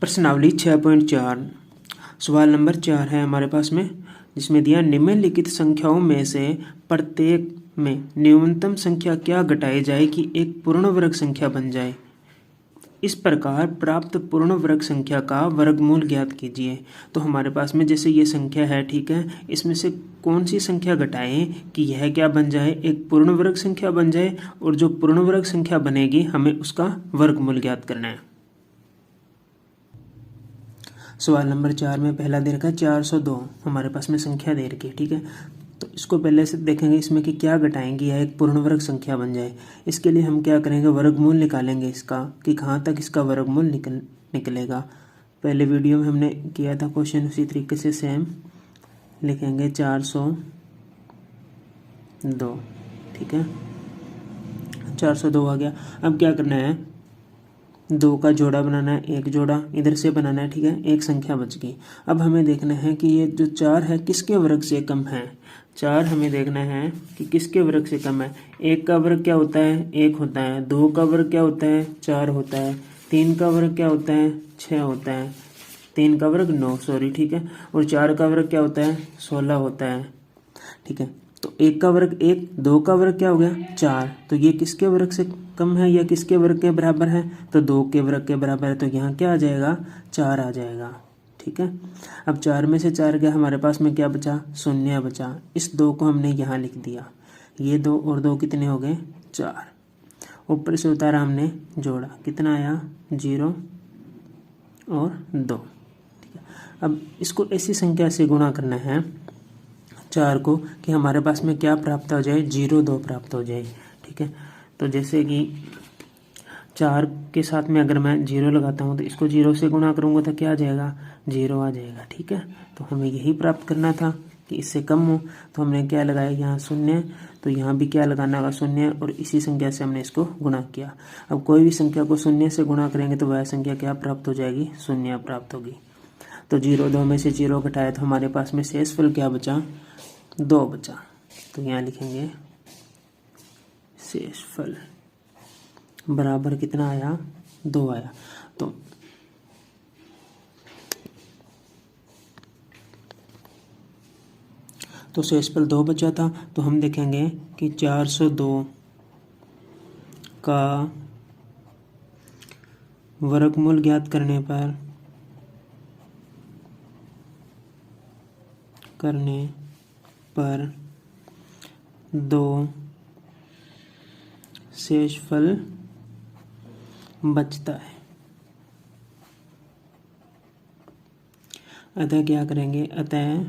प्रश्नावली 6.4 सवाल नंबर 4 है हमारे पास में, जिसमें दिया निम्नलिखित संख्याओं में से प्रत्येक में न्यूनतम संख्या क्या घटाई जाए कि एक पूर्ण वर्ग संख्या बन जाए। इस प्रकार प्राप्त पूर्ण वर्ग संख्या का वर्गमूल ज्ञात कीजिए। तो हमारे पास में जैसे ये संख्या है, ठीक है, इसमें से कौन सी संख्या घटाएं कि यह क्या बन जाए, एक पूर्ण वर्ग संख्या बन जाए, और जो पूर्ण वर्ग संख्या बनेगी हमें उसका वर्गमूल ज्ञात करना है। सवाल नंबर 4 में पहला दे रखा है 402, हमारे पास में संख्या दे रखी है, ठीक है। तो इसको पहले से देखेंगे इसमें कि क्या घटाएंगे या एक पूर्ण वर्ग संख्या बन जाए। इसके लिए हम क्या करेंगे, वर्गमूल निकालेंगे इसका कि कहाँ तक इसका वर्गमूल निकलेगा। पहले वीडियो में हमने किया था क्वेश्चन, उसी तरीके से सेम लिखेंगे 402, ठीक है। 402 आ गया। अब क्या करना है, 2 का जोड़ा बनाना है, एक जोड़ा इधर से बनाना है, ठीक है, एक संख्या बच गई। अब हमें देखना है कि ये जो 4 है किसके वर्ग से कम है। 4 हमें देखना है कि किसके वर्ग से कम है। 1 का वर्ग क्या होता है, 1 होता है। 2 का वर्ग क्या होता है, 4 होता है। 3 का वर्ग क्या होता है, 6 होता है। 3 का वर्ग 9, सॉरी, ठीक है। और 4 का वर्ग क्या होता है, 16 होता है, ठीक है। तो 1 का वर्ग 1, 2 का वर्ग क्या हो गया, 4। तो ये किसके वर्ग से कम है या किसके वर्ग के बराबर है, तो 2 के वर्ग के बराबर है। तो यहाँ क्या आ जाएगा, 4 आ जाएगा, ठीक है। अब 4 में से 4 गया, हमारे पास में क्या बचा, 0 बचा। इस 2 को हमने यहाँ लिख दिया। ये 2 और 2 कितने हो गए, 4। ऊपर से उतारा हमने, जोड़ा, कितना आया, 0 और 2, ठीक है। अब इसको ऐसी संख्या से गुणा करना है 4 को कि हमारे पास में क्या प्राप्त हो जाए, 0 2 प्राप्त हो जाए, ठीक है। तो जैसे कि 4 के साथ में अगर मैं 0 लगाता हूँ तो इसको 0 से गुणा करूँगा तो क्या आ जाएगा, 0 आ जाएगा, ठीक है। तो हमें यही प्राप्त करना था कि इससे कम हो। तो हमने क्या लगाया, यहाँ 0, तो यहाँ भी क्या लगाना होगा, 0, और इसी संख्या से हमने इसको गुणा किया। अब कोई भी संख्या को 0 से गुणा करेंगे तो वह संख्या क्या प्राप्त हो जाएगी, 0 प्राप्त होगी। तो 0 2 में से 0 घटाया तो हमारे पास में शेषफल क्या बचा, 2 बचा। तो यहाँ लिखेंगे शेषफल बराबर कितना आया, 2 आया। तो शेषफल 2 बचा था। तो हम देखेंगे कि 402 का वर्गमूल ज्ञात करने पर 2 शेषफल बचता है। अतः क्या करेंगे, अतः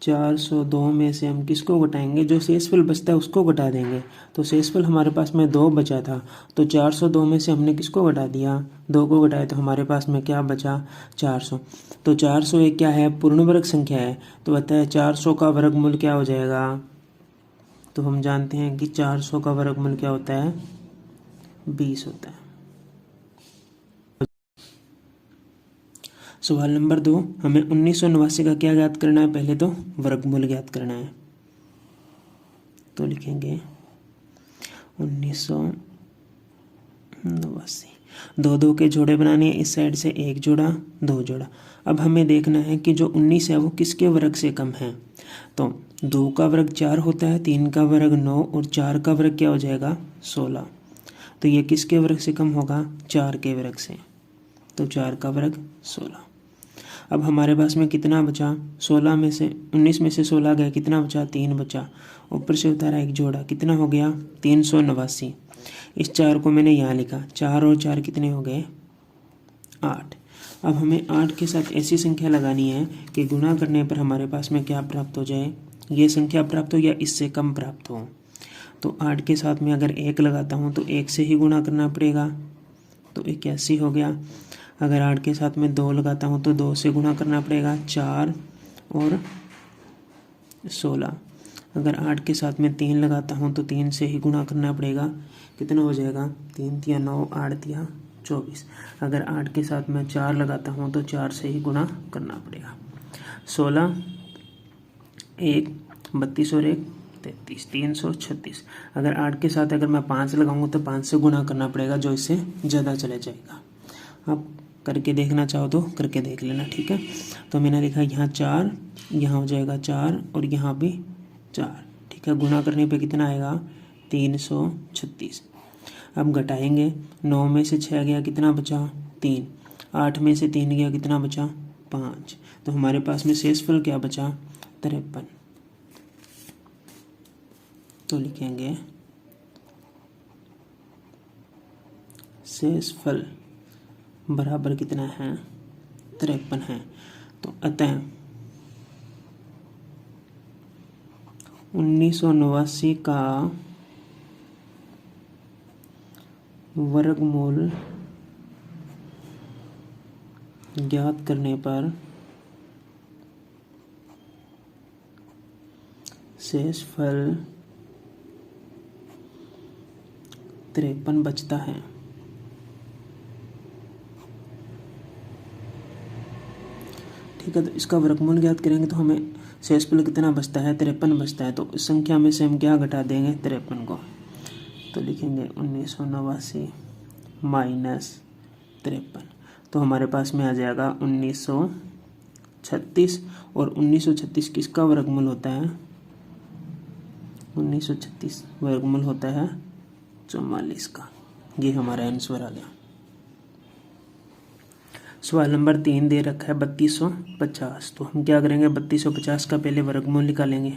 402 में से हम किसको घटाएंगे, जो शेषफल बचता है उसको घटा देंगे। तो शेषफल हमारे पास में 2 बचा था, तो 402 में से हमने किसको घटा दिया, 2 को घटाया, तो हमारे पास में क्या बचा, 400। तो 400 एक क्या है, पूर्ण वर्ग संख्या है। तो अतः 400 का वर्गमूल क्या हो जाएगा, तो हम जानते हैं कि 400 का वर्गमूल क्या होता है, 20 होता है। सवाल नंबर 2, हमें 1989 का क्या ज्ञात करना है, पहले तो वर्गमूल ज्ञात करना है। तो लिखेंगे 1989, 2 2 के जोड़े बनाने हैं, इस साइड से एक जोड़ा, 2 जोड़ा। अब हमें देखना है कि जो 19 है वो किसके वर्ग से कम है। तो 2 का वर्ग 4 होता है, 3 का वर्ग 9 और 4 का वर्ग क्या हो जाएगा, 16। तो ये किसके वर्ग से कम होगा, 4 के वर्ग से। तो 4 का वर्ग 16। अब हमारे पास में कितना बचा, 16 में से 19 में से 16 गया, कितना बचा, 3 बचा। ऊपर से उतारा एक जोड़ा, कितना हो गया, 389। इस 4 को मैंने यहाँ लिखा, 4 और 4 कितने हो गए, 8। अब हमें 8 के साथ ऐसी संख्या लगानी है कि गुणा करने पर हमारे पास में क्या प्राप्त हो जाए, ये संख्या प्राप्त हो या इससे कम प्राप्त हो। तो 8 के साथ में अगर 1 लगाता हूँ तो 1 से ही गुणा करना पड़ेगा, तो 81 हो गया। अगर 8 के साथ में 2 लगाता हूँ तो 2 से गुणा करना पड़ेगा, 4 और 16। अगर 8 के साथ में 3 लगाता हूँ तो 3 से ही गुणा करना पड़ेगा, कितना हो जाएगा, 3 तिया 9, 8 तिया 24। अगर 8 के साथ में 4 लगाता हूँ तो 4 से ही गुणा करना पड़ेगा। 16 1 32 और 1 33, 336। अगर 8 के साथ अगर मैं 5 लगाऊंगा तो 5 से गुणा करना पड़ेगा, जो इससे ज़्यादा चले जाएगा। आप करके देखना चाहो तो करके देख लेना, ठीक है। तो मैंने लिखा यहाँ 4, यहाँ हो जाएगा 4 और यहाँ भी 4, ठीक है। गुना करने पे कितना आएगा 336। अब घटाएंगे, 9 में से 6 गया कितना बचा 3, 8 में से 3 गया कितना बचा 5, तो हमारे पास में शेषफल क्या बचा 53। तो लिखेंगे शेषफल बराबर कितना है 53 है। तो अतः 1989 का वर्गमूल ज्ञात करने पर शेषफल 53 बचता है। ठीक है, तो इसका वर्गमूल ज्ञात करेंगे तो हमें शेषफल कितना बचता है 53 बचता है। तो इस संख्या में से हम क्या घटा देंगे 53 को, तो लिखेंगे 1989 माइनस 53, तो हमारे पास में आ जाएगा 1936। और 1936 किसका वर्गमूल होता है 1936 वर्गमूल होता है 44 का। ये हमारा आंसर आ गया। सवाल नंबर 3 दे रखा है 3250। तो हम क्या करेंगे 3250 का पहले वर्गमूल निकालेंगे।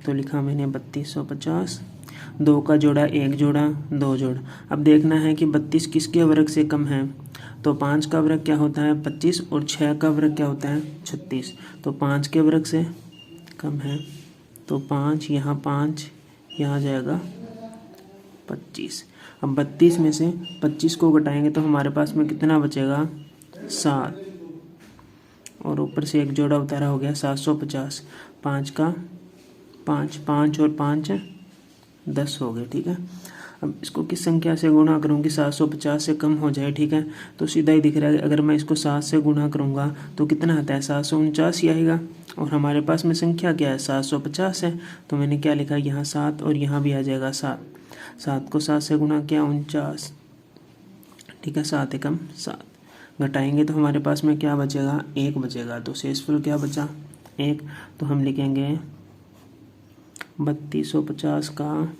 तो लिखा मैंने 3250, 2 का जोड़ा 1 जोड़ा 2 जोड़। अब देखना है कि 32 किसके वर्ग से कम है, तो 5 का वर्ग क्या होता है 25 और 6 का वर्ग क्या होता है 36। तो 5 के वर्ग से कम है, तो 5 यहाँ जाएगा 25। अब 32 में से 25 को घटाएंगे तो हमारे पास में कितना बचेगा 7, और ऊपर से एक जोड़ा उतारा हो गया 750। 5 का 5 5 और 5 10 हो गए, ठीक है। अब इसको किस संख्या से गुणा करूँगी 750 से कम हो जाए, ठीक है। तो सीधा ही दिख रहा है अगर मैं इसको 7 से गुणा करूँगा तो कितना आता है 749 ही आएगा, और हमारे पास में संख्या क्या है 750 है। तो मैंने क्या लिखा यहाँ 7 और यहाँ भी आ जाएगा 7, 7 को 7 से गुणा किया 49, ठीक है। 7 एकम 7, घटाएंगे तो हमारे पास में क्या बचेगा 1 बचेगा। तो शेषफल क्या बचा 1। तो हम लिखेंगे 3250 का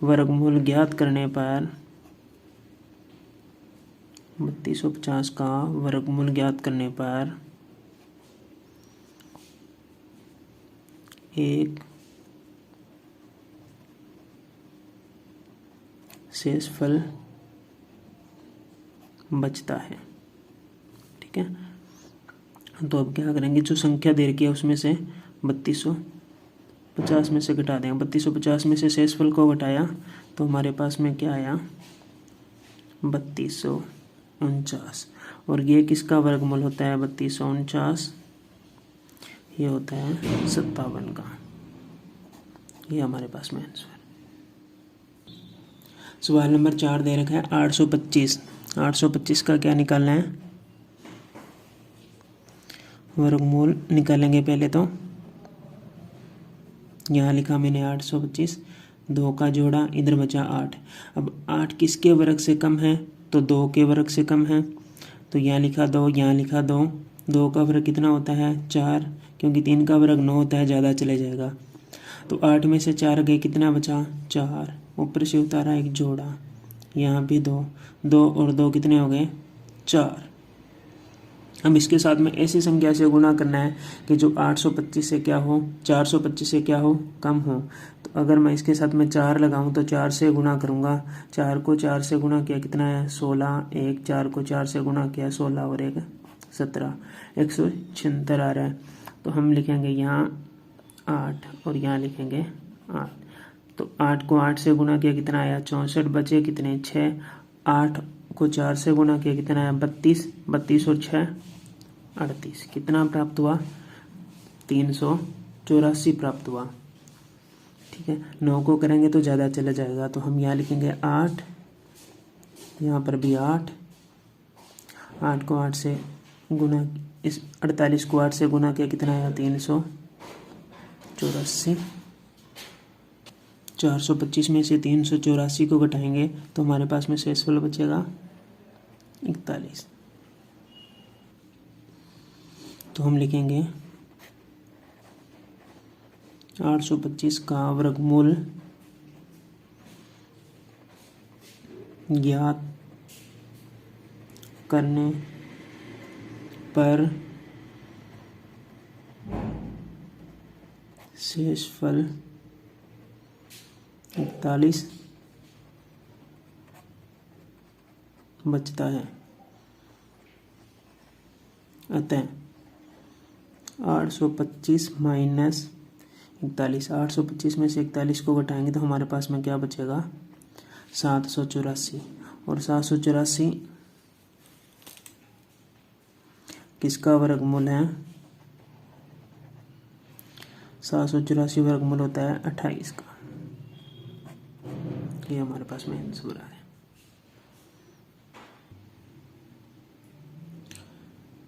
वर्गमूल ज्ञात करने पर 3250 का वर्गमूल ज्ञात करने पर 1 शेषफल बचता है, ठीक है। तो अब क्या करेंगे जो संख्या दे रखी है उसमें से 3250 में से घटा देंगे। 3250 में से शेषफल को घटाया तो हमारे पास में क्या आया 3249, और ये किसका वर्गमूल होता है 3249, ये होता है 57 का। ये हमारे पास में आंसर। सवाल नंबर 4 दे रखा है 825। 825 का क्या निकालना है वर्गमूल निकालेंगे पहले। तो यहाँ लिखा मैंने 825, 2 का जोड़ा इधर बचा 8। अब 8 किसके वर्ग से कम है, तो 2 के वर्ग से कम है। तो यहाँ लिखा 2, यहाँ लिखा 2, 2 का वर्ग कितना होता है 4, क्योंकि 3 का वर्ग 9 होता है, ज़्यादा चले जाएगा। तो 8 में से 4 गए कितना बचा 4, ऊपर से उतारा एक जोड़ा, यहाँ भी 2, 2 और 2 कितने हो गए 4। अब इसके साथ में ऐसी संख्या से गुणा करना है कि जो 825 से क्या हो 425 से क्या हो कम हो। तो अगर मैं इसके साथ में 4 लगाऊं तो 4 से गुणा करूंगा, 4 को 4 से गुणा किया कितना है 16, 1 4 को 4 से गुणा किया 16 और 1 17, 176 आ रहा है। तो हम लिखेंगे यहाँ 8 और यहाँ लिखेंगे 8। तो 8 को 8 से गुणा किया कितना आया 64, बचे कितने 6। 8 को 4 से गुणा किया कितना आया 32, 32 और 6 38, कितना प्राप्त हुआ 384 प्राप्त हुआ, ठीक है। 9 को करेंगे तो ज़्यादा चला जाएगा, तो हम यहाँ लिखेंगे 8, यहाँ पर भी 8, 8 को 8 से गुणा, इस 48 को 8 से गुणा किया कितना आया 384। 425 में से 384 को घटाएंगे तो हमारे पास में शेषफल बचेगा 41। तो हम लिखेंगे 825 का वर्गमूल ज्ञात करने पर शेषफल 41 बचता है। अतः 825 माइनस 41, 825 में से 41 को घटाएंगे तो हमारे पास में क्या बचेगा, 784। और 784 किसका वर्गमूल है, 784 वर्गमूल होता है 28 का। ये हमारे पास में आंसर है।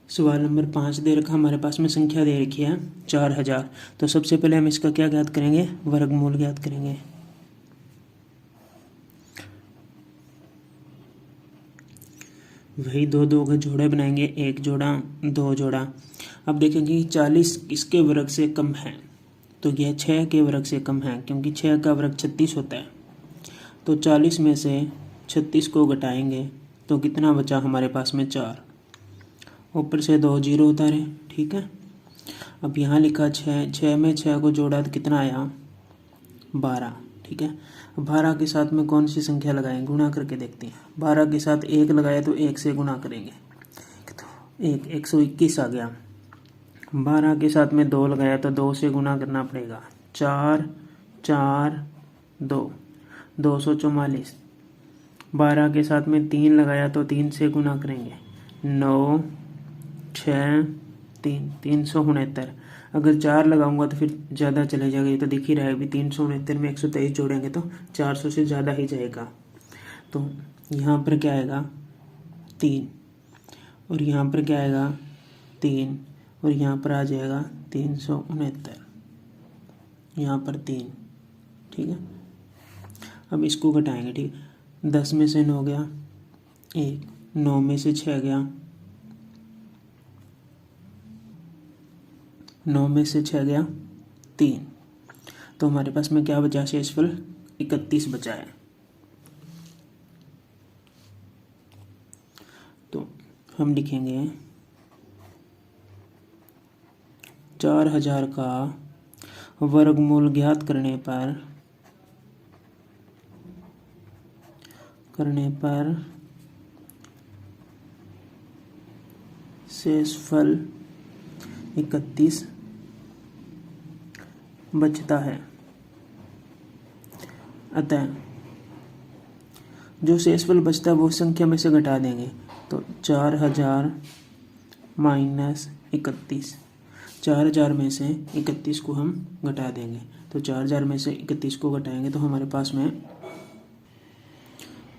सवाल नंबर 5 दे रखा, हमारे पास में संख्या दे रखी है 4000। तो सबसे पहले हम इसका क्या ज्ञात करेंगे, वर्गमूल ज्ञात करेंगे। वही दो दो का जोड़ा बनाएंगे, एक जोड़ा दो जोड़ा। अब देखेंगे 40 किसके वर्ग से कम है, तो यह 6 के वर्ग से कम है, क्योंकि 6 का वर्ग 36 होता है। तो 40 में से 36 को घटाएंगे तो कितना बचा हमारे पास में, 4। ऊपर से 2 जीरो उतारे, ठीक है। अब यहाँ लिखा 6 में 6 को जोड़ा तो कितना आया, 12, ठीक है। 12 के साथ में कौन सी संख्या लगाएं, गुणा करके देखते हैं। 12 के साथ 1 लगाया तो 1 से गुणा करेंगे, तो 121 आ गया। 12 के साथ में 2 लगाया तो 2 से गुणा करना पड़ेगा, 4 4 2 244। 12 के साथ में 3 लगाया तो 3 से गुणा करेंगे, 9 6 3 369। अगर 4 लगाऊंगा तो फिर ज़्यादा चले जाएगा, ये तो दिख ही रहा है। अभी 369 में 123 जोड़ेंगे तो 400 से ज़्यादा ही जाएगा। तो यहाँ पर क्या आएगा, 3, और यहाँ पर क्या आएगा, 3, और यहाँ पर आ जाएगा 369, यहाँ पर 3, ठीक है। अब इसको घटाएंगे, ठीक है। 10 में से 9 गया 1, 9 में से 6 गया, 9 में से 6 गया 3। तो हमारे पास में क्या बचा, शेषफल 31 बचा है। तो हम लिखेंगे 4000 का वर्गमूल ज्ञात करने पर शेषफल 31 बचता है। अतः जो शेषफल बचता है वो संख्या में से घटा देंगे, तो 4000 माइनस 31, 4000 में से 31 को हम घटा देंगे। तो 4000 में से 31 को घटाएंगे तो हमारे पास में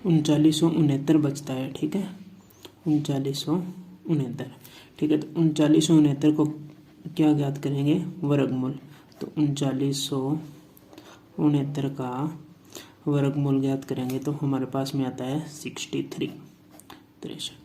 3969 बचता है, ठीक है। 3969, ठीक है। तो 3969 को क्या ज्ञात करेंगे, वर्गमूल। तो 3969 का वर्गमूल ज्ञात करेंगे तो हमारे पास में आता है 63।